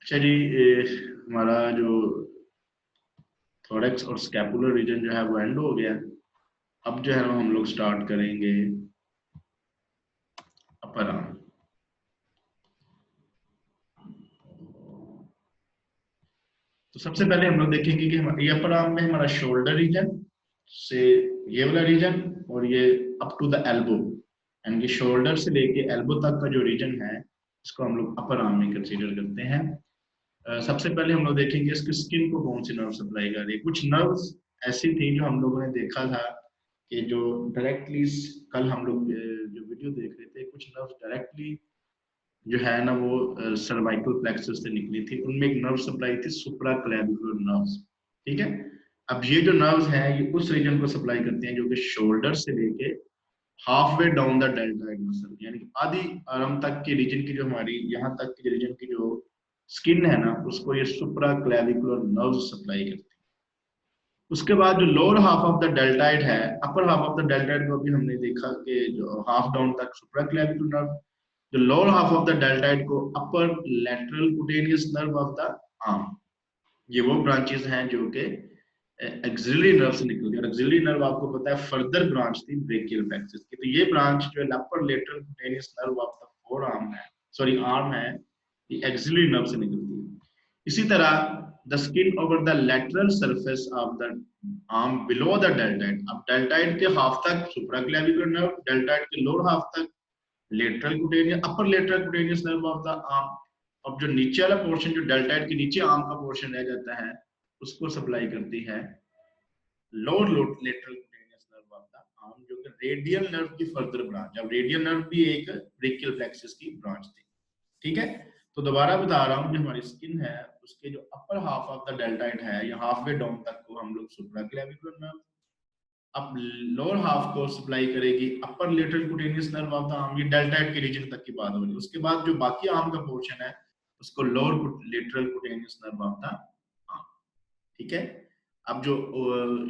चलिए हमारा जो थोरैक्स और स्कैपुलर रीजन जो है वो एंड हो गया। अब जो है ना हम लोग स्टार्ट करेंगे अपर आर्म। तो सबसे पहले हम लोग देखेंगे कि ये अपर आर्म में हमारा शोल्डर रीजन से ये वाला रीजन और ये अप टू द एल्बो, यानी कि शोल्डर से लेके एल्बो तक का जो रीजन है इसको हम लोग अपर आर्म में कंसीडर करते हैं। सबसे पहले हम लोग देखेंगे इसकी स्किन को कौन सी नर्व सप्लाई कर रही है। कुछ नर्व्स ऐसी थी जो हम लोगों ने देखा था कि जो डायरेक्टली, कल हम लोग जो वीडियो देख रहे थे, कुछ नर्व्स डायरेक्टली जो है ना वो सर्वाइकल प्लेक्सस से निकली थी। उनमें एक नर्व सप्लाई थी सुप्राक्लैविकुलर नर्व्स। ठीक है, अब ये जो नर्व्स हैं ये उस रीजन को सप्लाई करती हैं जो कि शोल्डर से लेके half way down the deltoid muscle, यानी कि आधी आर्म तक के रीजन की जो हमारी यहाँ तक के रीजन की जो स्किन है ना उसको ये सुप्राक्लैविकुलर नर्व्स सप्लाई करती है। उसके बाद जो lower half of the deltoid है, upper half of the deltoid को अभी हमने देखा कि जो हाफ डाउन तक सुप्राक्लैविकुलर नर्व, जो lower half of the deltoid को upper lateral cutaneous nerve of the arm, ये वो ब्रांचेस हैं जो कि एक्सिलरी नर्व से निकलती है। और एक्सिलरी नर्व आपको पता है फर्दर ब्रांच थी ब्रेकियल प्लेक्सस की। तो ये ब्रांच जो है upper lateral cutaneous nerve of the forearm है, सॉरी आर्म है, ये एक्सिलरी नर्व से निकलती है। इसी तरह the skin over the lateral surface of the arm below the deltoid, अब डेल्टाइड के हाफ तक सुप्राक्लैविकुलर नर्व, डेल्टाइड के लोअर हाफ तक lateral cutaneous, upper lateral cutaneous nerve of the arm. अब जो नीचे वाला पोर्शन, जो डेल्टाइड के नीचे आर्म का पोर्शन रह जाता है, उसको सप्लाई करती है lower lateral cutaneous nerve of the arm, जो कि रेडियल नर्व की फर्दर ब्रांच। अब रेडियल नर्व भी एक ब्रेकियल प्लेक्सस की ब्रांच थी। ठीक है, तो दोबारा बता रहा हूँ, जो हमारी स्किन है उसके जो upper half of the deltoid है या हाफ वे डाउन तक को हम लोग सुप्राक्लैविकुलर नर्व, अब लोअर हाफ को सप्लाई करेगी upper lateral cutaneous nerve of the arm, ये डेल्टाइड के रीजन तक की बात हो रही है। उसके बाद जो बाकी आर्म का पोर्शन है उसको lower lateral cutaneous nerve of the arm. ठीक है, अब जो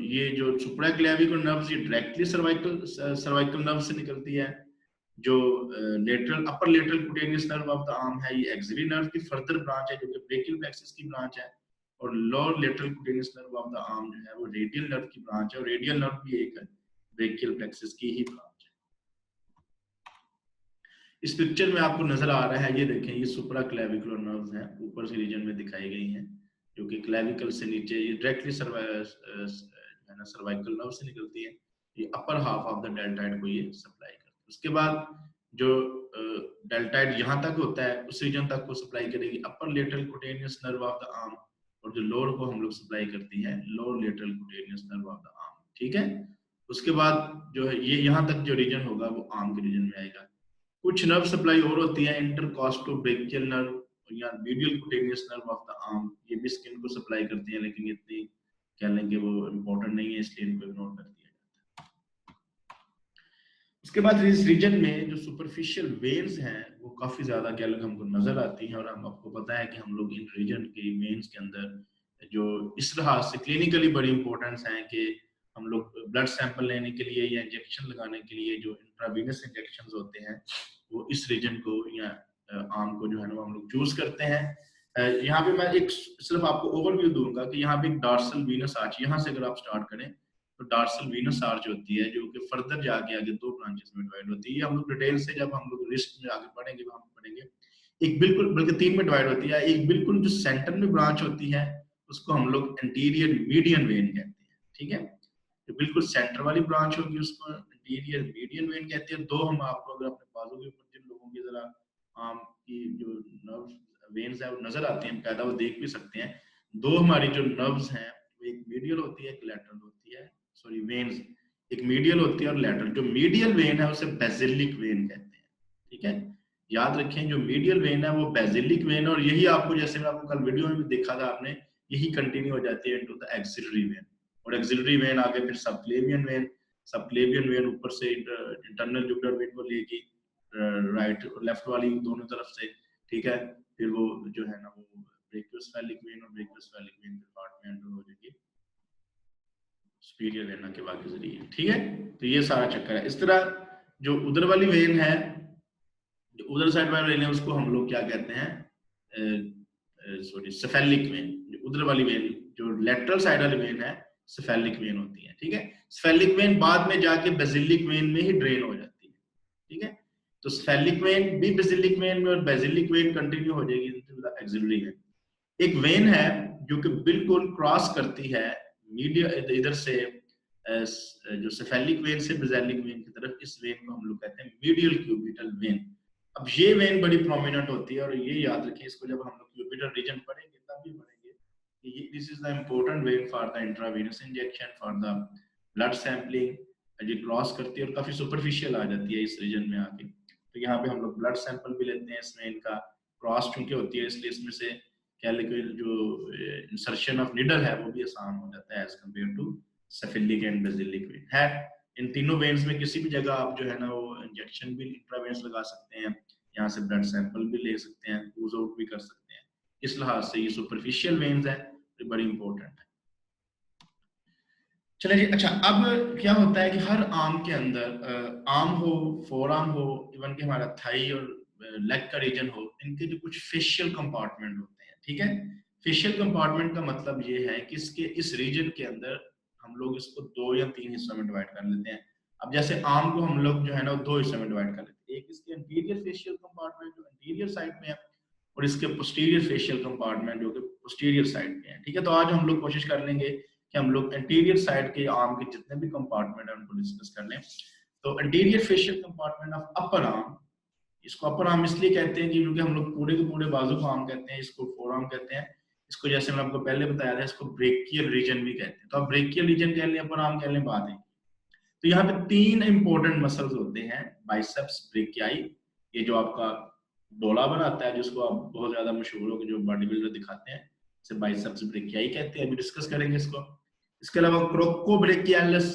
ये जो सुप्राक्लैविकुलर नर्व ये डायरेक्टली सर्वाइकल नर्व से निकलती है। जो lateral upper lateral cutaneous nerve of the arm है ये एक्सिलरी नर्व की फर्दर ब्रांच है जो कि ब्रेकियल प्लेक्सस की ब्रांच है। और lower lateral cutaneous nerve of the arm जो है वो रेडियल नर्व की ब्रांच है, और रेडियल नर्व भी एक ब्रेकियल प्लेक्सस की ही ब्रांच है। इस पिक्चर में आपको नजर आ रहा है, ये देखें, ये सुप्राक्लैविकुलर नर्व्स हैं, ऊपर से रीजन में दिखाई गई हैं, जो कि क्लैविकल से नीचे ये डायरेक्टली सर्वाइकल नर्व से निकलती है। ये अपर हाफ ऑफ द डेल्टाइड को ये सप्लाई करती है। उसके बाद जो डेल्टाइड यहाँ तक होता है उस रीजन तक को सप्लाई करेगी upper lateral cutaneous nerve of the arm, और जो लोअर को हम लोग सप्लाई करती है lower lateral cutaneous nerve of the arm. ठीक है, उसके बाद जो है ये यहाँ तक जो रीजन होगा वो आर्म के रीजन में आएगा। कुछ नर्व सप्लाई और होती है, इंटरकॉस्टोब्रेकियल नर्व या medial cutaneous nerve of the arm, ये भी स्किन को सप्लाई करती है, लेकिन इतनी कह लेंगे वो इम्पोर्टेंट नहीं है, इसलिए इनको इग्नोर कर दिया जाता है। उसके बाद इस रीजन में जो सुपरफिशियल वेन्स हैं वो काफी ज्यादा क्या लग हमको नजर आती हैं, और हम आपको पता है कि हम लोग इन रीजन के वेन्स के अंदर जो इस लिहाज से क्लिनिकली बड़ी इंपॉर्टेंस है कि हम लोग ब्लड सैंपल लेने के लिए या इंजेक्शन लगाने के लिए जो इंट्रावीनस इंजेक्शन होते हैं वो इस रीजन को या आर्म को जो है ना हम लोग चूज करते हैं। यहाँ पे मैं एक सिर्फ आपको ओवरव्यू दूंगा कि यहाँ पे एक डार्सल वीनस आर्च, यहाँ से अगर आप स्टार्ट करें तो डार्सल वीनस आर्च होती है जो कि फर्दर जाके आगे दो ब्रांचेस में डिवाइड होती है। हम लोग डिटेल से जब हम लोग रिस्ट में आगे पढ़ेंगे वहां पे पढ़ेंगे। एक बिल्कुल, बल्कि तीन में डिवाइड होती है। एक बिल्कुल जो सेंटर में ब्रांच होती है उसको हम लोग एंटीरियर मीडियन वेन कहते हैं। ठीक है, जो बिल्कुल सेंटर वाली ब्रांच होगी उसको एंटीरियर मीडियन वेन कहते हैं। दो हम आपको अगर अपने बाजू के ऊपर जिन लोगों की जरा आर्म की जो नर्व वेन्स है वो नजर आती हैं पैदा, वो देख भी सकते हैं। दो हमारी जो नर्व्स हैं वो एक मीडियल होती है एक लैटरल होती है, सॉरी वेन्स एक मीडियल होती है और लैटरल। जो मीडियल वेन है उसे बेसिलिक वेन कहते हैं। ठीक है, याद रखें जो मीडियल वेन है वो बेसिलिक वेन है, और यही आपको, जैसे मैं आपको कल वीडियो में भी देखा था आपने, यही कंटिन्यू हो जाती है इनटू द एक्सिलरी वेन, और एक्सिलरी वेन आगे फिर सबक्लेवियन वेन, सबक्लेवियन वेन ऊपर से इंटरनल जुगुलर वेन को लेगी राइट और लेफ्ट वाली दोनों तरफ से। ठीक है, फिर वो जो है ना वो ब्रेकियोसेफेलिक वेन और ब्रेकियोसेफेलिक वेन के पार्ट में एंटर हो जाएगी सुपीरियर वेना के बाद के जरिए। ठीक है, तो ये सारा चक्कर है। इस तरह जो उधर वाली वेन है, जो उधर साइड वाली वेन है, उसको हम लोग क्या कहते हैं, सॉरी सेफेलिक वेन, उधर वाली वेन जो लेटरल साइड वाली वेन है सेफेलिक वेन होती है, ठीक है। सेफेलिक वेन बाद में जाके बेसिलिक वेन में ही ड्रेन हो जाती है, ठीक है। तो सेफेलिक वेन भी बेसिलिक वेन में और बेसिलिक वेन कंटिन्यू हो जाएगी इनटू द एक्सिलरी वेन। एक वेन है जो कि बिल्कुल क्रॉस करती है मीडिया इधर से जो सेफेलिक वेन से बेसिलिक वेन की तरफ, इस वेन को हम लोग कहते हैं मीडियल क्यूबिटल वेन। अब ये वेन बड़ी प्रोमिनेंट होती है और ये याद रखिए, इसको जब हम लोग क्यूबिटल रीजन पढ़ेंगे तब भी पढ़ेंगे कि this is the important when for the intravenous injection, for the blood sampling. ये क्रॉस करती है और काफी सुपरफिशियल आ जाती है इस रीजन में आके। तो यहाँ पे हम लोग ब्लड सैंपल भी लेते हैं इसमें, इनका क्रॉस चूंकि होती है इसलिए इसमें से कैलिकल जो इंसर्शन ऑफ निडल है वो भी आसान हो जाता है as compare to cephalic and basilic vein है। इन तीनों वेन्स में किसी भी जगह आप जो है ना वो इंजेक्शन भी इंट्रावेनस लगा सकते हैं, यहाँ से ब्लड सैंपल भी ले सकते हैं, यूज आउट भी कर सकते हैं। इस लिहाज से ये सुपरफिशियल वेन्स है, ये बड़ी इंपॉर्टेंट है। चलिए जी, अच्छा अब क्या होता है कि हर आर्म के अंदर, आर्म हो, फोर आर्म हो, इवन कि हमारा थाई और लेग का रीजन हो, इनके जो कुछ फेशियल कंपार्टमेंट होते हैं, ठीक है। फेशियल कंपार्टमेंट का मतलब ये है कि इसके इस रीजन के अंदर हम लोग इसको 2 या 3 हिस्सों में डिवाइड कर लेते हैं। अब जैसे आर्म को हम लोग जो है ना 2 हिस्सों में डिवाइड कर लेते हैं, एक इसके एंटीरियर फेशियल कंपार्टमेंट जो एंटीरियर साइड में है, और इसके पोस्टीरियर फेशियल कंपार्टमेंट जो कि पोस्टीरियर साइड में है, ठीक है। तो आज हम लोग कोशिश कर लेंगे कि हम लोग एंटीरियर साइड के आर्म के जितने भी कंपार्टमेंट है उनको डिस्कस कर लें। तो anterior facial compartment of upper arm, इसको अपर आर्म इसलिए कहते हैं क्योंकि हम लोग पूरे के पूरे बाजू को आर्म कहते हैं, इसको फोर आर्म कहते हैं। इसको जैसे मैंने आपको पहले बताया था, इसको ब्रेकियल रीजन भी कहते हैं। तो आप ब्रेकियल रीजन कह लें, अपर आर्म कह लें, बात है। तो यहाँ पे 3 इंपॉर्टेंट मसल्स होते हैं, बाइसेप्स ब्रेकियाई, ये जो आपका डोला बनाता है जिसको आप बहुत ज्यादा मशहूर हो, जो बॉडी बिल्डर दिखाते हैं, इसे बाइसेप्स ब्रेकियाई कहते हैं। अभी डिस्कस करेंगे इसको। इसके अलावा क्रोकोब्रेकियालिस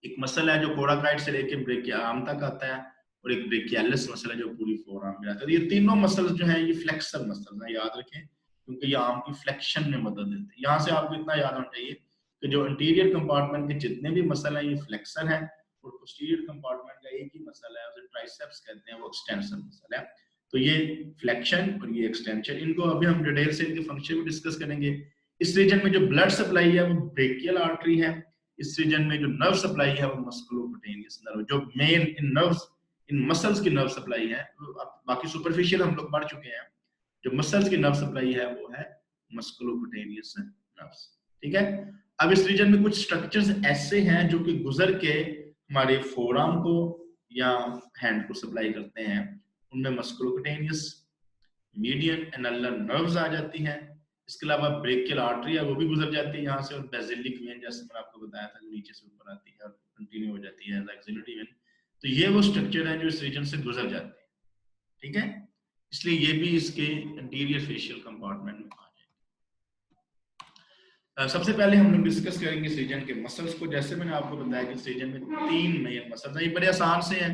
एक मसल है जो कोराकाइड से लेके ब्रेकिया आर्म तक आता है, और एक ब्रेकियालिस मसल है जो पूरी फोर आर्म में आता है। तो ये तीनों मसल्स जो हैं ये फ्लेक्सर मसल्स हैं, याद रखें, क्योंकि ये आर्म की फ्लेक्शन में मदद देते हैं। यहाँ से आपको इतना याद होना चाहिए कि जो इंटीरियर कंपार्टमेंट के जितने भी मसल हैं ये फ्लेक्सर है, और पोस्टीरियर कंपार्टमेंट का एक ही मसल है, उसे ट्राइसेप्स कहते हैं, वो एक्सटेंशन मसल है। तो ये फ्लेक्शन और ये एक्सटेंशन, इनको अभी हम डिटेल से इनके फंक्शन में डिस्कस करेंगे। इस रीजन में जो ब्लड सप्लाई है वो ब्रेकियल आर्टरी है, इस रीजन में जो नर्व सप्लाई है वो मस्कुलोकुटेनियस नर्व, जो मेन इन नर्व्स, इन मसल्स की नर्व सप्लाई है। बाकी सुपरफिशियल हम लोग पढ़ चुके हैं, जो मसल्स की नर्व सप्लाई है वो है मस्कुलोकुटेनियस नर्व्स, ठीक है। अब इस रीजन में कुछ स्ट्रक्चर्स ऐसे हैं जो कि गुजर के हमारे फोरआर्म को या हैंड को सप्लाई करते हैं, उनमें मस्कुलोकुटेनियस, मीडियन एनलर नर्व्स आ जाती हैं। इसके अलावा ब्रेकियल आर्टरी है वो भी गुजर जाती है यहाँ से, और बेसिलिक वेन जैसे मैंने आपको बताया था नीचे से ऊपर आती है और कंटिन्यू हो जाती है एक्सिलरी वेन। तो ये वो स्ट्रक्चर है जो इस रीजन से गुजर जाते हैं, ठीक है। इसलिए ये भी इसके एंटीरियर फेशियल कंपार्टमेंट में आ जाएंगे। सबसे पहले हम लोग डिस्कस करेंगे इस रीजन के मसल्स को। जैसे मैंने आपको बताया कि इस रीजन में 3 मेन मसल्स हैं, ये बड़े आसान से हैं,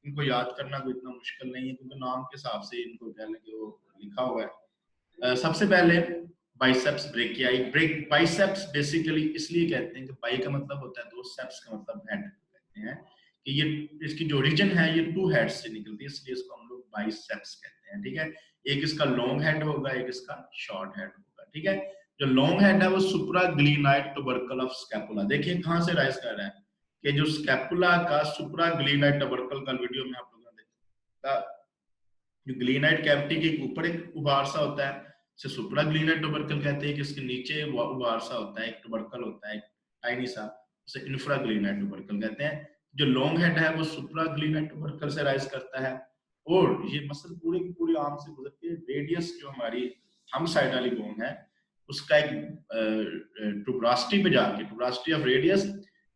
इनको याद करना कोई इतना मुश्किल नहीं है, क्योंकि नाम के हिसाब से इनको कह लें कि वो लिखा हुआ है। सबसे पहले बाइसेप्स ब्रेकियाई। बाइसेप्स बेसिकली इसलिए कहते हैं कि बाई का मतलब होता है 2, सेप्स का मतलब हेड कहते हैं, कि ये इसकी जो रीजन है ये 2 हेड्स से निकलती है, इसलिए इसको हम लोग बाइसेप्स कहते हैं, ठीक है। एक इसका लॉन्ग हेड होगा, एक इसका शॉर्ट हेड होगा, ठीक है। जो लॉन्ग हेड है वो सुप्राग्लिनाइड टुबरकल ऑफ स्कैपुला। देखिए कहां से राइज कर रहा है कि जो स्कैपुला का सुप्राग्लिनाइड टुबरकल का वीडियो में आप लोगों ने देखा, जो ग्लिनाइड कैविटी के ऊपर एक उभार सा होता है, इसे सुप्राग्लिनाइड टुबरकल कहते हैं, कि इसके नीचे उभार सा होता है, एक टुबरकल होता है टाइनी सा, उसे इंफ्राग्लिनाइड टुबरकल कहते हैं। जो लॉन्ग हेड है वो सुप्राग्लिनाइड टुबरकल से राइज करता है, और ये मसल पूरे की पूरी आर्म से गुजरती है। रेडियस जो हमारी थंब साइड वाली बोन है उसका एक ट्यूबरास्टी पे जाके, tuberosity of radius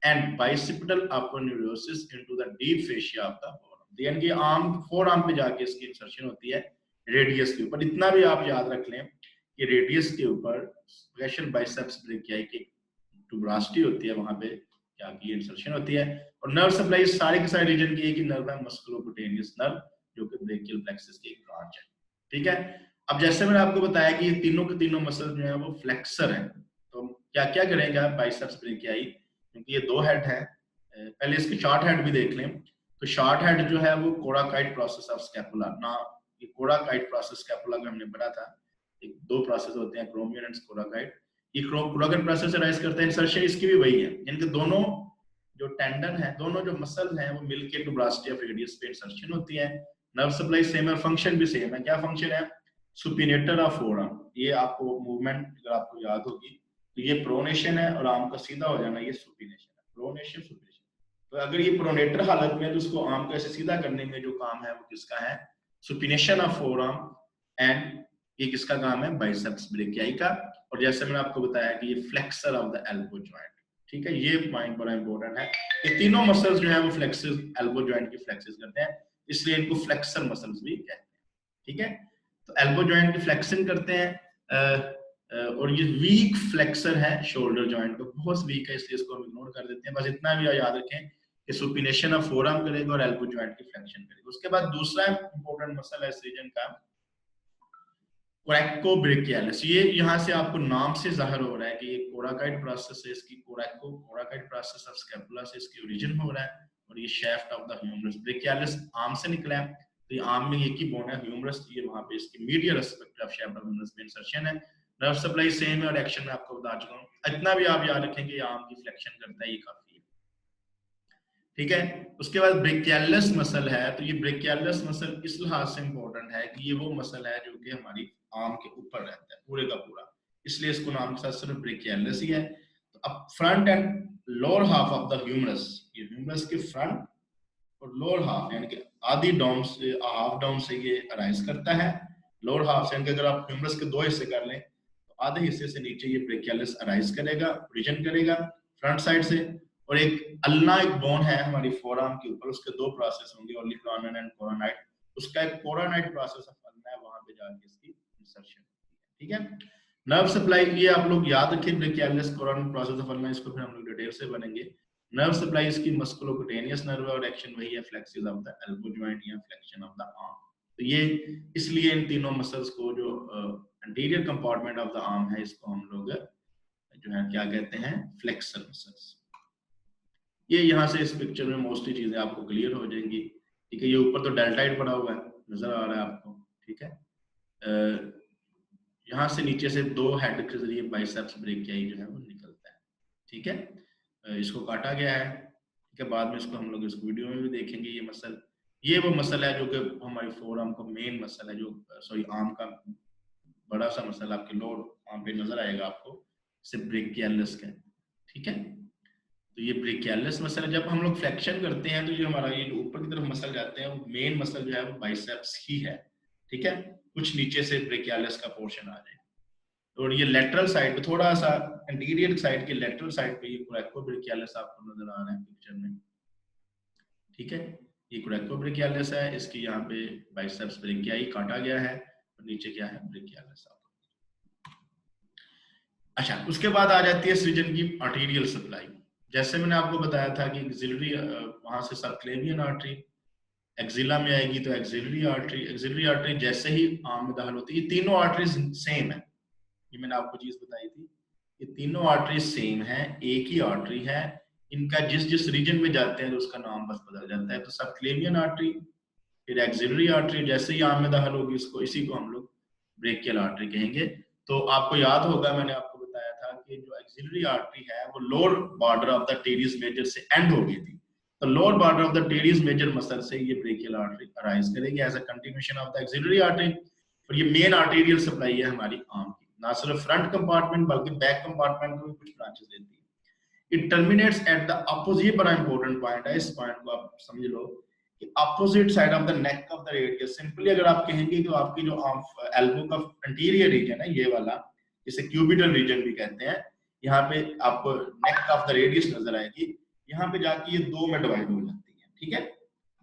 and bicipital aponeurosis into the deep fascia of the bone, यानी कि आर्म फोर आर्म पे जाके इसकी इंसर्शन होती है रेडियस के ऊपर। इतना भी आप याद रख लें कि रेडियस के ऊपर स्पेशल बाइसेप्स ब्रेकियाई की ट्यूबरास्टी होती है, वहां पे जाके इंसर्शन होती है। और नर्व सप्लाई सारे के सारे रीजन की एक ही नर्व है, मस्कुलोकुटेनियस नर्व, जो कि ब्रेकियल प्लेक्सस की एक ब्रांच है, ठीक है। अब जैसे मैंने आपको बताया कि ये तीनों के तीनों मसल जो है वो फ्लेक्सर हैं, तो क्या क्या करेंगे आप बाइसेप्स ब्रेकियाई, क्योंकि ये 2 हेड है। पहले इसके शॉर्ट हेड भी देख लें। तो शॉर्ट हेड जो है वो कोराकाइड प्रोसेस ऑफ स्कैपुला ना, ये कोराकाइड प्रोसेस स्कैपुला का हमने पढ़ा था, एक दो प्रोसेस होते हैं, क्रोमियन एंड कोराकाइड। ये कोराकाइड प्रोसेस से राइज करते हैं। इंसर्शन इसकी भी वही है, यानी कि दोनों जो टेंडन है, दोनों जो मसल हैं वो मिलके ट्यूबरासिटी ऑफ रेडियस पे इंसर्शन होती है। नर्व सप्लाई सेम है, फंक्शन भी सेम है। क्या फंक्शन है? Supinator of forearm. ये आपको मूवमेंट अगर आपको याद होगी तो ये प्रोनेशन है और आर्म का सीधा हो जाना ये सुपिनेशन है, प्रोनेशन सुपिनेशन। तो अगर ये प्रोनेटर हालत में है तो उसको आर्म को ऐसे सीधा करने में जो काम है वो किसका है? Supination of forearm. एंड ये किसका काम है? बाइसेप्स ब्रेकियाई का। और जैसे मैंने आपको बताया कि ये flexor of the elbow joint, ठीक है, ये पॉइंट बड़ा इंपॉर्टेंट है। ये तीनों मसल्स जो है वो फ्लेक्सेस, एल्बो जॉइंट की फ्लेक्सेस करते हैं, इसलिए इनको फ्लेक्सर मसल्स भी कहते हैं, ठीक है। तो एल्बो जॉइंट की फ्लेक्शन करते हैं और ये वीक फ्लेक्सर है शोल्डर जॉइंट का, बहुत वीक है, इसलिए इसको हम इग्नोर कर देते हैं। बस इतना भी याद रखें कि सुपिनेशन ऑफ फोरआर्म करेगा और एल्बो जॉइंट की फ्लेक्शन करेगा। उसके बाद दूसरा इंपॉर्टेंट मसल है इस रीजन का, कोरैकोब्रेकियालिस। ये यहाँ से आपको नाम से जाहिर हो रहा है कि ये कोराकाइड प्रोसेस है, इसकी कोराकाइड प्रोसेस ऑफ स्कैपुला से इसकी ओरिजिन हो रहा है। और ये shaft of the humerus, brachialis arm से निकला है, तो ये आर्म में एक ही बोन है ह्यूमरस, ये वहां पे इसकी medial aspect of shaft of humerus में इंसर्शन है। नर्व सप्लाई सेम है और एक्शन में आपको बता चुका हूं। इतना भी आप याद रखें कि आर्म की फ्लेक्शन करता है, ये काफी है, ठीक है। उसके बाद ब्रेकियालिस मसल है, तो ये ब्रेकियालिस मसल इस लिहाज से इंपॉर्टेंट है कि ये वो मसल है जो कि हमारी आर्म के ऊपर रहता है पूरे का पूरा, इसलिए इसको नाम के साथ सिर्फ ब्रेकियालिस ही है। तो अब front and lower half of the humerus, ये ह्यूमरस के फ्रंट और लोअर हाफ यानी कि आधी डाउन से हाफ डाउन से ये अराइज करता है। लोअर हाफ से, यानी कि अगर आप ह्यूमरस के दो हिस्से कर लें तो आधे हिस्से से नीचे ये ब्रेकियालिस अराइज करेगा, ओरिजिन करेगा फ्रंट साइड से। और एक अल्ना एक बोन है हमारी फोरआर्म के ऊपर, उसके दो प्रोसेस होंगे, ओलिफ्लानन एंड कोरोनाइड। उसका एक कोरोनाइड प्रोसेस ऑफ अल्ना है, वहां पे जाके इसकी इंसर्शन, ठीक है। नर्व सप्लाई, ये आप लोग याद रखें, brachialis coronoid process of ulna, इसको फिर हम लोग डिटेल से बनेंगे। नर्व सप्लाई इसकी मस्कुलोक्यूटेनियस नर्व है और एक्शन वही है फ्लेक्सिस ऑफ द एल्बो जॉइंट या फ्लेक्शन ऑफ द आर्म। तो ये इसलिए इन तीनों मसल्स को जो anterior compartment of the arm है, इसको हम लोग जो है क्या कहते हैं? Flexor muscles. ये यहाँ से इस पिक्चर में मोस्टली चीजें आपको क्लियर हो जाएंगी, ठीक है। ये ऊपर तो डेल्टाइड पड़ा हुआ है, नजर आ रहा है आपको, ठीक है। यहाँ से नीचे से दो हेड के जरिए बाइसेप्स ब्रेकियाई जो है वो निकलता है, ठीक है। इसको काटा गया है, ठीक है। बाद में इसको हम लोग इस वीडियो में भी देखेंगे। ये मसल, ये वो मसल है जो कि हमारी फोरआर्म का मेन मसल है, जो सॉरी आर्म का बड़ा सा मसल आपके लोअर आर्म पे नजर आएगा आपको, इसे ब्रेकियालिस कहते हैं, ठीक है। तो ये ब्रेकियालिस मसल है। जब हम लोग फ्लेक्शन करते हैं तो ये हमारा ये जो ऊपर की तरफ मसल जाते हैं वो मेन मसल जो है वो बाइसेप्स ही है, ठीक है। कुछ नीचे से ब्रेकियालिस का पोर्शन आ जाए। और ये लेटरल साइड पे, थोड़ा सा एंटीरियर साइड के लेटरल साइड पे ये कोरैकोब्रेकियालिस आपको नजर आ रहा है पिक्चर में, ठीक है। ये कोरैकोब्रेकियालिस है, इसकी यहाँ पे बाइसेप्स ब्रेकियाई काटा गया है और नीचे क्या है? ब्रेकियालिस। अच्छा, उसके बाद आ जाती है इस रीजन की आर्टेरियल सप्लाई। जैसे मैंने आपको बताया था कि एक्सिलरी, वहां से सबक्लेवियन आर्टरी एक्सिला में आएगी, तो एक्सिलरी आर्टरी जैसे ही आर्म में दाखिल होती है, ये तीनों आर्टरीज सेम है। ये मैंने आपको चीज बताई थी, ये तीनों आर्टरीज सेम है, एक ही आर्टरी है। इनका जिस जिस रीजन में जाते हैं तो उसका नाम बस बदल जाता है। तो सबक्लेवियन आर्टरी, फिर एक्सिलरी आर्टरी, जैसे ही आर्म में दाखिल होगी इसको, इसी को हम लोग ब्रेकियल आर्टरी कहेंगे। तो आपको याद होगा, मैंने आपको बताया था कि जो एक्सिलरी आर्टरी है वो lower border of the teres major से एंड हो गई थी। तो lower border of the teres major muscle से ये ब्रेकियल आर्टरी अराइज करेगी as a continuation of the axillary artery. और ये मेन आर्टेरियल सप्लाई है हमारी आर्म की, ना सिर्फ फ्रंट कंपार्टमेंट बल्कि बैक कंपार्टमेंट को भी कुछ ब्रांचेस देती है। It terminates at the opposite, बड़ा इंपॉर्टेंट पॉइंट है, इस पॉइंट को आप समझ लो कि opposite side of the neck of the radius. Simply अगर आप कहेंगे तो आपकी जो एल्बो का एंटीरियर रीजन है, ये वाला, जिसे क्यूबिटल रीजन भी कहते हैं, यहाँ पे आपको नेक ऑफ द रेडियस नजर आएगी। यहाँ पे जाके ये दो में डिवाइड हो जाती है, ठीक है,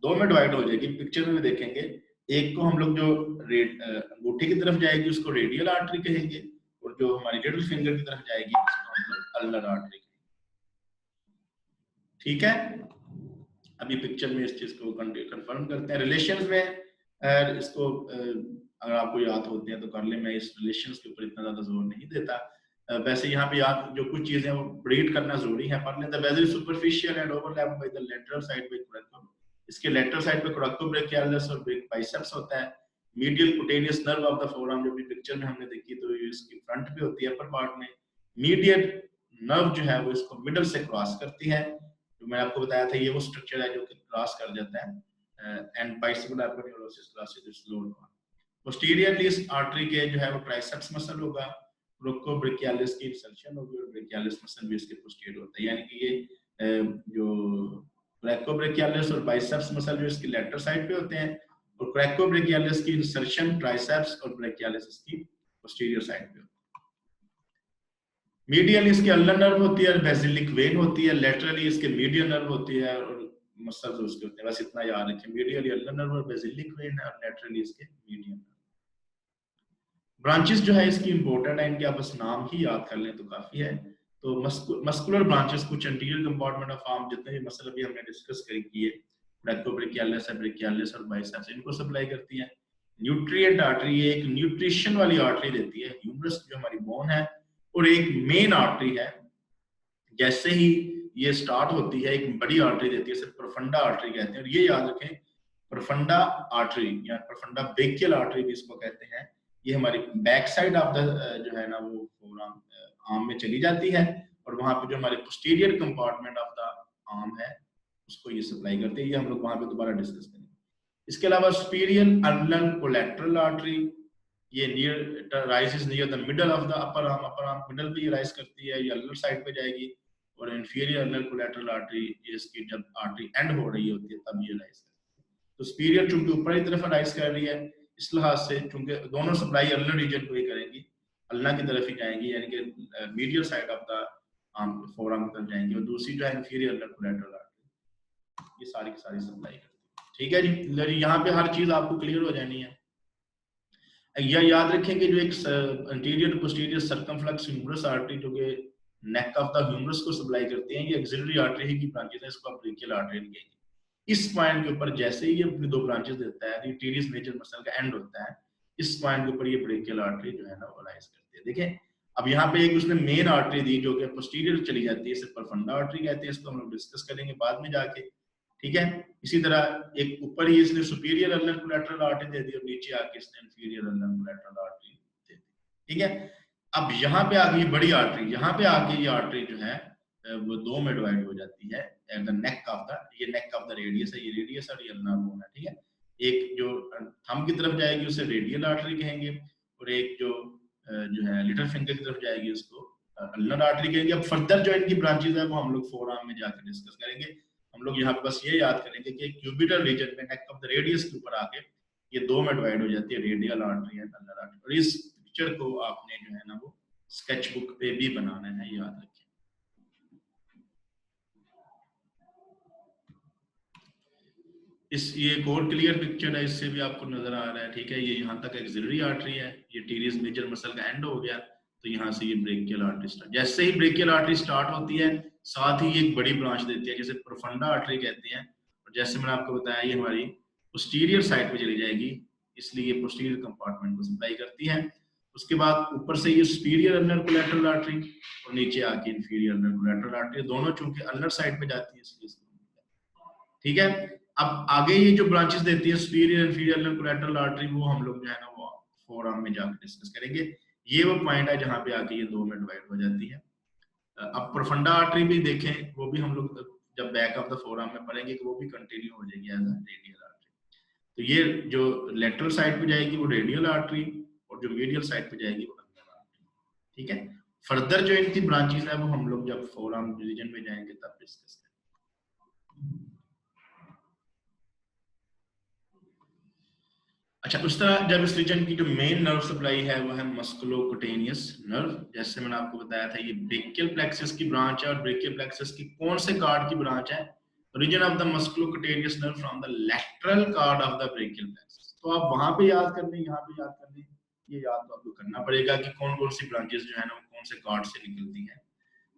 दो में डिवाइड हो जाएगी। पिक्चर में भी देखेंगे, एक को हम लोग जो अंगूठे की तरफ जाएगी उसको रेडियल आर्टरी कहेंगे, और जो हमारी लिटिल फिंगर की तरफ जाएगी उसको हम लोग अल्नर आर्टरी कहेंगे, ठीक है। अभी पिक्चर में इस चीज को कंफर्म करते हैं। रिलेशंस में इसको अगर आपको याद होते हैं तो कर ले, मैं इस रिलेशंस के ऊपर इतना ज्यादा जोर नहीं देता। वैसे यहाँ पे याद जो कुछ चीजें वो रीड करना जरूरी है, पढ़ लें। The vessel superficial and overlap by the lateral side by coraco, इसके लेटरल साइड पे कोरैकोब्रेकियालिस और बाइसेप्स होता है। Medial cutaneous nerve of the forearm जो भी पिक्चर में हमने देखी तो ये इसकी फ्रंट पे होती है, अपर पार्ट में। मीडियल नर्व जो है वो इसको मिडल से क्रॉस करती है, जो मैंने आपको बताया था, ये वो स्ट्रक्चर है जो कि क्रॉस कर जाता है एंड बाइसेप्सुलर एपोन्यूरोसिस क्रॉसेस स्लोड वन। पोस्टीरियरली इस आर्टरी के जो है वो ट्राइसेप्स मसल होगा, ब्रोकोब्रेकियालिस की इंसर्शन होगी और ब्रेकियालिस मसल भी इसके पोस्टीरियर होता है, यानी कि ये जो ब्रोकोब्रेकियालिस और बाइसेप्स मसल जो इसकी लेटरल साइड पे होते हैं और ब्रोकोब्रेकियालिस की इंसर्शन ट्राइसेप्स और ब्रेकियालिस इसकी पोस्टीरियर साइड पे होती है। मीडियली इसके अल्नर नर्व होती है और बेसिलिक वेन होती है, लेटरली इसके मीडियल नर्व होती है और मसल्स उसके होते हैं। बस इतना याद रखें, मीडियली अल्नर नर्व और बेसिलिक वेन है और लेटरली इसके मीडियल नर्व। ब्रांचेस जो है इसकी इंपॉर्टेंट है, इनके आप बस नाम ही याद कर लें तो काफी है। तो मस्कुलर ब्रांचेस कुछ एंटीरियर कंपार्टमेंट ऑफ आर्म जितने भी मसल अभी हमने डिस्कस किए, ब्रैकोब्रेकियालिस है, ब्रेकियालिस और बाइसेप्स, इनको सप्लाई करती है। न्यूट्रिएंट आर्टरी, ये एक न्यूट्रिशन वाली आर्टरी देती है, ह्यूमरस जो हमारी बोन है, और एक मेन आर्टरी है। जैसे ही ये स्टार्ट होती है एक बड़ी आर्टरी देती है, इसे प्रोफंडा आर्टरी कहते हैं। और ये याद रखें, प्रोफंडा आर्टरी या प्रोफंडा ब्रेकियल आर्टरी भी इसको कहते हैं, ये हमारी बैक साइड ऑफ द जो है ना वो फोरआर्म आर्म में चली जाती है और वहां पे जो हमारे posterior compartment of the arm है उसको ये सप्लाई करती है। ये हम लोग वहां पे दोबारा डिस्कस करेंगे। इसके अलावा सुपीरियर अल्नर कोलैटरल आर्टरी, ये near rises near the middle of the upper arm middle पे ये राइज करती है, ये अल्नर साइड पे जाएगी। और इंफीरियर अल्नर कोलैटरल आर्टरी, इसकी जब आर्टरी एंड हो रही होती है तब ये राइज करती है। तो सुपीरियर चूंकि ऊपर की तरफ राइज कर रही है, इस लिहाज से चूंकि दोनों सप्लाई अल्नर रीजन को ही करेंगी, अल्ना की तरफ ही जाएंगी, यानी कि medial side of the arm forearm की तरफ जाएंगी, और दूसरी जो है इंफीरियर अल्नर कोलैटरल आर्टरी, ये सारी की सारी सप्लाई करती है। ठीक है जी, यहाँ पे हर चीज आपको क्लियर हो जानी है। यह याद रखें कि जो एक anterior posterior circumflex humerus artery जो कि नेक ऑफ द ह्यूमरस को सप्लाई करती है, ये एक्सिलरी आर्टरी की ब्रांचेस है, इसको आप ब्रेकियल आर्टरी कहेंगे। इस पॉइंट के ऊपर जैसे ही ये अपनी दो ब्रांचेस देता है, टीडियस मेजर मसल का एंड होता है, इस पॉइंट के ऊपर ये ब्रेकियल आर्टरी जो है ना वो राइज करती है। देखें अब यहाँ पे एक उसने मेन आर्टरी दी जो कि पोस्टीरियर चली जाती है, इसे प्रोफंडा आर्टरी कहते हैं, इसको हम लोग डिस्कस करेंगे बाद में जाके। ठीक है, इसी तरह एक ऊपर ही इसने सुपीरियर अल्नर कोलैटरल आर्टरी दे दी और नीचे आके इसने इंफीरियर अल्नर कोलैटरल आर्टरी दे दी। ठीक है, अब यहाँ पे आ गई बड़ी आर्टरी, यहाँ पे आके ये आर्टरी जो है वो दो में डिवाइड हो जाती है at the neck of the, ये नेक ऑफ द रेडियस है, ये रेडियस और ये अल्नर बोन है। ठीक है, एक जो थंब की तरफ जाएगी उसे रेडियल आर्टरी कहेंगे और एक जो है लिटिल फिंगर की तरफ जाएगी उसको अल्नर आर्टरी कहेंगे। अब फर्दर जो इनकी ब्रांचेस है वो हम लोग फोरआर्म में जाकर डिस्कस करेंगे। हम लोग यहाँ पे बस ये याद करेंगे कि क्यूबिटल रीजन में नेक ऑफ द रेडियस के ऊपर आके ये दो में डिवाइड हो जाती है, radial artery and ulnar artery. और इस पिक्चर को आपने जो है ना वो स्केच बुक पे भी बनाना है, याद रखें। इस ये एक और क्लियर पिक्चर है, इससे भी आपको नजर आ रहा है। ठीक है, ये यहाँ तक एक्सिलरी आर्टरी है, ये टीडियस मेजर मसल का एंड हो गया, तो यहाँ से ये ब्रेकियल आर्टरी स्टार्ट। जैसे ही ब्रेकियल आर्टरी स्टार्ट होती है साथ ही एक बड़ी ब्रांच देती है जिसे प्रोफंडा आर्टरी कहते हैं, और जैसे मैंने आपको बताया ये हमारी पोस्टीरियर साइड पे चली जाएगी, इसलिए ये पोस्टीरियर कंपार्टमेंट को सप्लाई करती है। उसके बाद ऊपर से ये सुपीरियर अल्नर कोलैटरल आर्टरी और नीचे आके इंफीरियर अल्नर कोलैटरल आर्टरी, दोनों चूंकि अल्नर साइड पे जाती है इसलिए। ठीक है, अब आगे ये जो ब्रांचेस देती है superior inferior ulnar collateral artery, वो हम लोग जो है ना वो फोरआर्म में जाकर डिस्कस करेंगे। ये वो पॉइंट है जहां पे आके ये दो में डिवाइड हो जाती है। अब प्रोफंडा आर्टरी भी देखें, वो भी हम लोग जब बैक ऑफ द फोरआर्म में पढ़ेंगे कि वो भी कंटिन्यू हो जाएगी एज अ रेडियल आर्टरी। तो ये जो लेटरल साइड पे जाएगी वो रेडियल आर्टरी और जो मीडियल साइड पे जाएगी वो अल्नर आर्टरी। ठीक है, फर्दर जो इनकी ब्रांचेस है वो हम लोग जब फोरआर्म रीजन में जाएंगे तब डिस्कस करेंगे। अच्छा, उस तरह जब इस रीजन की जो मेन नर्व सप्लाई है वो है मस्कुलोकुटेनियस नर्व। जैसे मैंने आपको बताया था ये ब्रेकियल प्लेक्सस की ब्रांच है, और ब्रेकियल प्लेक्सस की कौन से कार्ड की ब्रांच है? Region of the musculocutaneous nerve from the lateral cord of the brachial plexus. तो आप वहां पे याद कर लें, यहाँ पे याद कर लें, ये याद तो आपको करना पड़ेगा कि कौन कौन सी ब्रांचेस जो है ना वो कौन से कार्ड से निकलती हैं।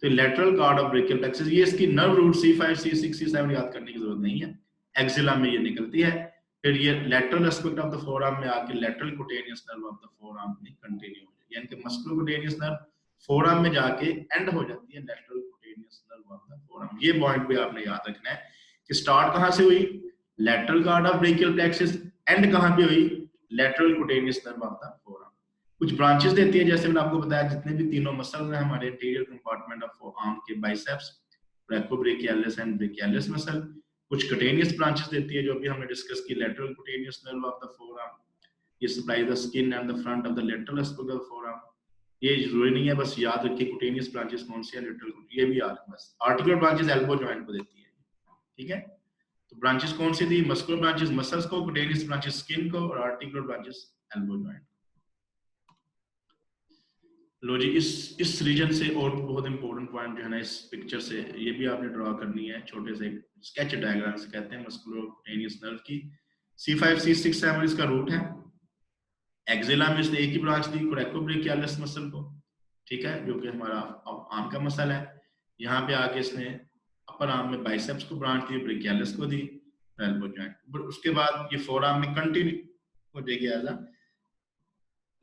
तो lateral cord of brachial plexus, ये इसकी nerve root C5 C6 C7 याद करने की जरूरत नहीं है, एक्सिला में ये निकलती है। फिर ये lateral aspect of the forearm में आके lateral cutaneous nerve of the forearm में कंटिन्यू हो जाती है, यानी कि मस्कुलोकुटेनियस नर्व फोरआर्म में जाके एंड हो जाती है lateral cutaneous nerve of the forearm. ये पॉइंट पे आपने याद रखना है कि स्टार्ट कहां से हुई? Lateral card of brachial plexus, and कहां पे हुई? lateral cutaneous nerve of the forearm. कुछ ब्रांचेस देती है, जैसे मैंने आपको बताया जितने भी तीनों मसल्स हैं हमारे इंटीरियर कंपार्टमेंट ऑफ आर्म के, बाइसेप्स, ब्रैकोब्रेकियालिस एंड ब्रेकियालिस मसल, कुछ cutaneous ब्रांचेस देती है जो भी हमने डिस्कस की, lateral cutaneous nerve of the forearm, ये supply the skin and the front of the lateral aspect of forearm. ये जरूरी नहीं है, बस याद रखिए कुटेनियस ब्रांचेस कौन सी है, लेटरल, ये भी याद बस। आर्टिकुलर ब्रांचेस एल्बो जॉइंट को देती है, ठीक है। तो ब्रांचेस कौन सी थी, मस्कुलर ब्रांचेस मसल्स को, कुटेनियस ब्रांचेस स्किन को, और आर्टिकुलर ब्रांचेस एल्बो जॉइंट। लो जी, इस रीजन से और बहुत इंपॉर्टेंट पॉइंट जो है ना इस पिक्चर से, ये भी आपने ड्रॉ करनी है, छोटे से स्केच डायग्राम से कहते हैं मस्कुलर कुटेनियस नर्व की। C5 C6 7 इसका रूट है। एक्सिला में इसने एक ही ब्रांच दी कोरेकोब्रेकियालिस मसल को, ठीक है, जो कि हमारा आर्म का मसल है। यहाँ पे आके इसने अपर आर्म में बाइसेप्स को ब्रांच दी, ब्रेकियालिस को दी, एल्बो जॉइंट। उसके बाद ये फोर आर्म में कंटिन्यू हो जाएगी as a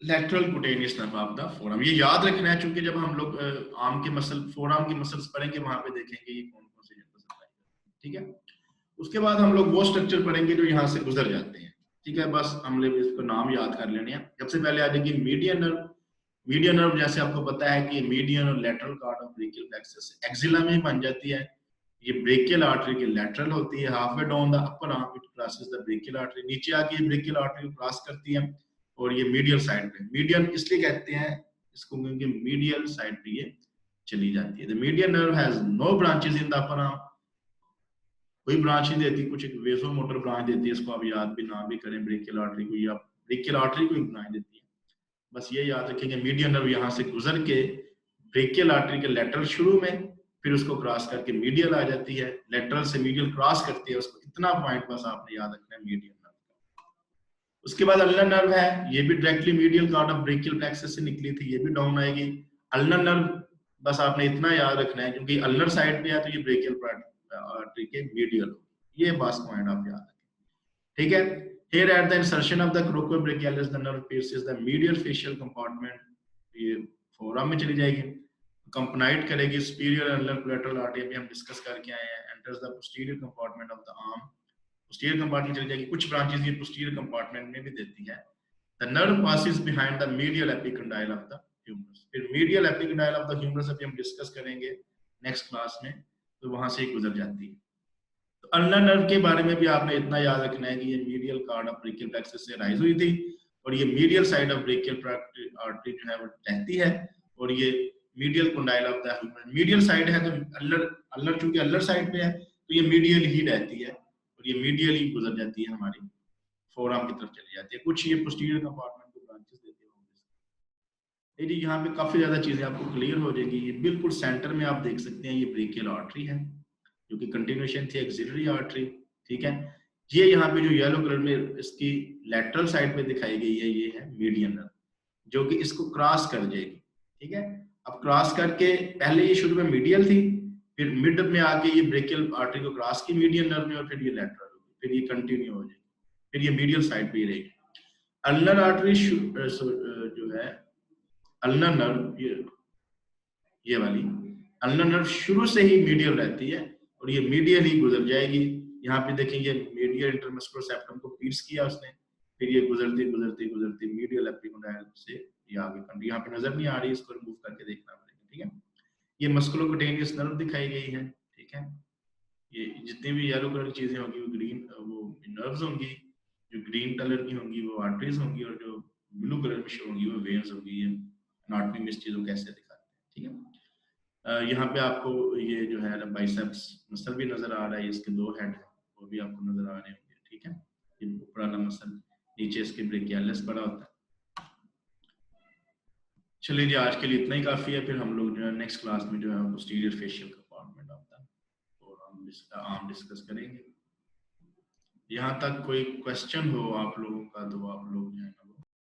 lateral cutaneous nerve of the forearm. ये याद रखना है, क्योंकि जब हम लोग आर्म के मसल, फोर आर्म की मसल्स पढ़ेंगे वहां पे देखेंगे ये कौन कौन से मसल, ठीक है। उसके बाद हम लोग वो स्ट्रक्चर पढ़ेंगे जो यहाँ से गुजर जाते हैं, ठीक है। बस हम लोग इसको नाम याद कर लेने हैं। सबसे पहले आ जाएगी मीडियन नर्व। मीडियन नर्व जैसे आपको पता है कि मीडियन और lateral card of brachial plexus axilla में बन जाती है। ये ब्रेकियल आर्टरी के लेटरल होती है, half way down the upper arm it crosses the brachial artery, नीचे आके ब्रेकियल आर्टरी को क्रॉस करती है, और ये मीडियल साइड पे, मीडियन इसलिए कहते हैं इसको क्योंकि मीडियल साइड पे ये चली जाती है। The median nerve has no branches in the upper arm, कोई ब्रांच नहीं देती, कुछ एक वेसो मोटर ब्रांच देती है, इसको आप याद भी ना भी करें, ब्रेकियल आर्टरी को, या ब्रेकियल आर्टरी को एक ब्रांच देती है। बस ये याद रखेंगे मीडियन नर्व यहाँ से गुजर के ब्रेकियल आर्टरी के लेटरल शुरू में, फिर उसको क्रॉस करके मीडियल आ जाती है, लेटरल से मीडियल क्रॉस करती है उसको, इतना पॉइंट बस आपने याद रखना है मीडियन नर्व का। उसके बाद अल्नर नर्व है, ये भी directly medial cord of brachial plexus से निकली थी, ये भी डाउन आएगी। अल्नर नर्व बस आपने इतना याद रखना है, क्योंकि अल्नर साइड पे है तो ये ब्रेकियल आर्टरी के मीडियल, ये बस पॉइंट आप याद रखें, ठीक है। Here at the insertion of the coracobrachialis, the nerve pierces the medial facial compartment, ये फोरआर्म में चली जाएगी, कंपनाइट करेगी superior ulnar collateral artery, अभी हम डिस्कस करके आए हैं, enters the posterior compartment of the arm, posterior compartment चली जाएगी। कुछ ब्रांचेस ये posterior compartment में भी देती है। The nerve passes behind the medial epicondyle of the humerus, फिर medial epicondyle of the humerus अभी हम डिस्कस करेंगे नेक्स्ट क्लास में, तो वहां से गुजर जाती है। तो अल्नर नर्व के बारे में भी आपने इतना याद रखना है कि ये medial cord of brachial plexus से राइज हुई थी, और ये medial side of brachial artery जो है वो रहती है, और ये medial condyle of the humerus, medial side है तो अल्नर चूंकि अल्नर साइड पे है तो ये मीडियल ही रहती है, और ये मीडियल ही गुजर जाती है, हमारी फोरआर्म की तरफ चली जाती है। कुछ ये पोस्टीरियर कंपार्टमेंट को ब्रांचेस देते हैं। जी यहाँ पे काफी ज्यादा चीजें आपको क्लियर हो जाएगी। ये बिल्कुल सेंटर में आप देख सकते हैं, ये ब्रेकियल आर्टरी है जो कि कंटिन्यूएशन थी एक्सिलरी आर्टरी, ठीक है। ये यहाँ पे जो येलो कलर में इसकी लेटरल साइड पे दिखाई गई है, ये है मीडियन नर्व, जो कि इसको क्रॉस कर जाएगी, ठीक है। अब क्रॉस करके पहले ये शुरू में मीडियल थी, फिर मिड में आके ये ब्रेकियल आर्टरी को क्रॉस की मीडियन नर्व में, और फिर ये लेटरल होगी, फिर ये कंटिन्यू हो जाएगी, फिर ये मीडियल साइड पे ही रहेगी। अल्नर आर्टरी जो है अल्नर नर्व, ये वाली अल्नर नर्व शुरू से ही मीडियल रहती है, और ये मीडियल ही गुजर जाएगी। यहाँ पे देखेंगे मीडियल इंटरमस्कुलर सेप्टम को पीस किया उसने, फिर ये गुजरती गुजरती गुजरती मीडियल एपिकोंडाइल से ये आगे कंडी, यहाँ पे नजर नहीं आ रही, इसको रिमूव करके देखना पड़ेगा, ठीक है। ये मस्कुलोकुटेनियस नर्व दिखाई गई है, ठीक है। ये जितनी भी येलो कलर की चीजें होंगी वो ग्रीन, वो नर्व्स होंगी, जो ग्रीन कलर की होंगी वो आर्टरीज होंगी, और जो ब्लू कलर में शो होंगी वो वेन्स होंगी। ये एनाटॉमी में इस चीजों को कैसे दिखाते हैं, ठीक है। यहाँ पे आपको ये जो है बाइसेप्स मसल भी नजर आ रहा है, इसके दो हेड है वो भी आपको नजर आ रहे होंगे, ठीक है। ये ऊपर वाला मसल, नीचे इसके ब्रेकियालिस बड़ा होता है। चलिए जी, आज के लिए इतना ही काफी है, फिर हम लोग जो है नेक्स्ट क्लास में जो है पोस्टीरियर फेशियल कंपार्टमेंट आता है और आर्म डिस्कस करेंगे। यहाँ तक कोई क्वेश्चन हो आप लोगों का तो आप लोग जो है